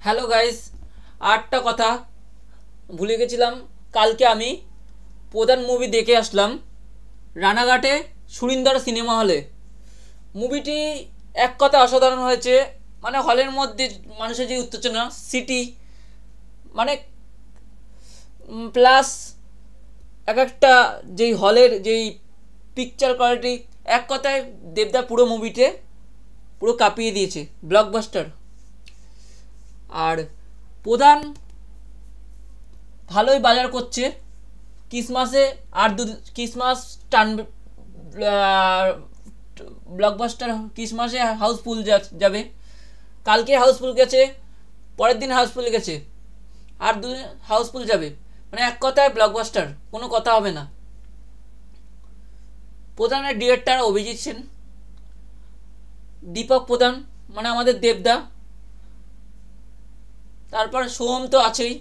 Hello guys, আটটা কথা ভুলে গেছিলাম। কালকে আমি প্রধান মুভি দেখে আসলাম রানাঘাটে সুরিন্দর সিনেমা হলে। মুভিটি এক কথা অসাধারণ হয়েছে। মানে হলের মধ্যে মানুষের যে উত্তেজনা, সিটি মানে প্লাস এক একটা যেই হলের যেই পিকচার কোয়ালিটি, এক কথায় দেবদা পুরো মুভিতে পুরো কাঁপিয়ে দিয়েছে। ব্লকবাস্টার। আর প্রধান ভালোই বাজার করছে ক্রিসমাসে। আর ক্রিসমাস টান ব্লকবাস্টার ক্রিসমাসে হাউসফুল যাবে। কালকে হাউসফুল গেছে, পরের দিন হাউসফুল গেছে, আর দুদিন হাউসফুল যাবে। মানে এক কথায় ব্লকবাস্টার, কোনো কথা হবে না। প্রধানের ডিরেক্টর অভিজিৎ সেন, দীপক প্রধান মানে আমাদের দেবদা, তারপর সোহম তো আছেই।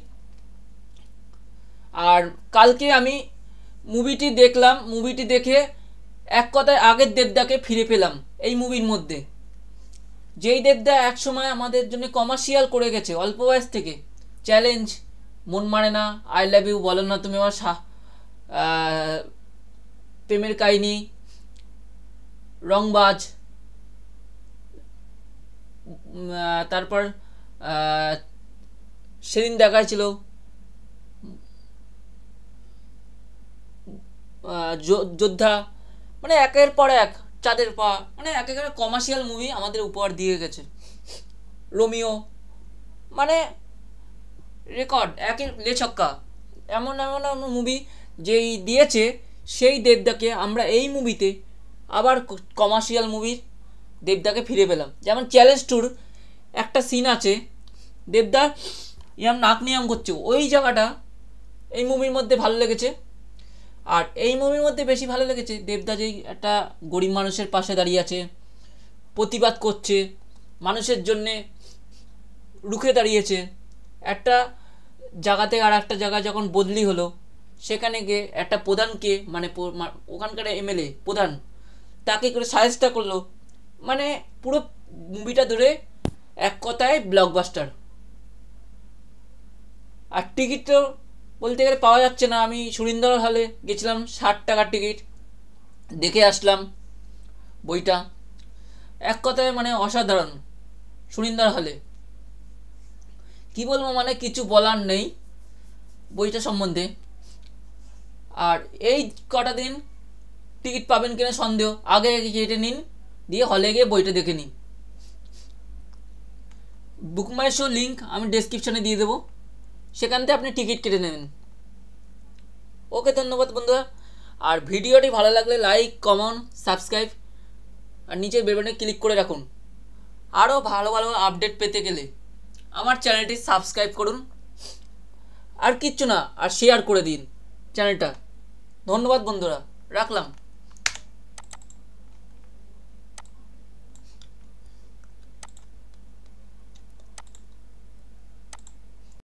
আর কালকে আমি মুভিটি দেখলাম, মুভিটি দেখে এক কথায় আগের দেবদাকে ফিরে পেলাম এই মুভির মধ্যে। যেই দেবদা একসময় আমাদের জন্য কমার্শিয়াল করে গেছে অল্প বয়স থেকে। চ্যালেঞ্জ, মন মানে না, আই লাভ ইউ, বলো না তুমি আমার প্রেমের কাহিনী, রংবাজ, তারপর সেদিন দেখাচ্ছিল যোদ্ধা। মানে একের পর এক, চাঁদের পা, মানে একেবারে কমার্শিয়াল মুভি আমাদের উপহার দিয়ে গেছে। রোমিও মানে রেকর্ড, একের লেছক্কা। এমন এমন এমন মুভি যেই দিয়েছে, সেই দেবদাকে আমরা এই মুভিতে আবার কমার্শিয়াল মুভির দেবদাকে ফিরে পেলাম। যেমন চ্যালেঞ্জ ট্যুর একটা সিন আছে, দেবদা ইয়াম নাক নিয়াম করছে, ওই জায়গাটা এই মুভির মধ্যে ভালো লেগেছে। আর এই মুভির মধ্যে বেশি ভালো লেগেছে দেবদা যেই একটা গরিব মানুষের পাশে দাঁড়িয়ে আছে, প্রতিবাদ করছে, মানুষের জন্যে রুখে দাঁড়িয়েছে। একটা জায়গা থেকে আর একটা জায়গায় যখন বদলি হলো, সেখানে গিয়ে একটা প্রধানকে মানে ওখানকার এমএলএ প্রধান তাকে করে সাজেস্টটা করলো। মানে পুরো মুভিটা ধরে এক কথায় ব্লকবাস্টার। আর টিকিট তো বলতে গেলে পাওয়া যাচ্ছে না। আমি সুরিন্দর হলে গেছিলাম, 60 টাকার টিকিট, দেখে আসলাম বইটা। এক কথায় মানে অসাধারণ সুরিন্দর হলে। কি বলবো, মানে কিছু বলার নেই বইটা সম্বন্ধে। আর এই কটা দিন টিকিট পাবেন কিনা সন্দেহ, আগে কেটে নিন, দিয়ে হলে গিয়ে বইটা দেখে নিন। বুক মাই শো লিঙ্ক আমি ডেসক্রিপশনে দিয়ে দেবো, সেখান থেকে আপনি টিকিট কেটে নেবেন। ওকে, ধন্যবাদ বন্ধুরা। আর ভিডিওটি ভালো লাগলে লাইক, কমেন্ট, সাবস্ক্রাইব আর নিচের বেল বাটনে ক্লিক করে রাখুন। আরও ভালো ভালো আপডেট পেতে গেলে আমার চ্যানেলটি সাবস্ক্রাইব করুন। আর কিচ্ছু না, আর শেয়ার করে দিন চ্যানেলটা। ধন্যবাদ বন্ধুরা, রাখলাম।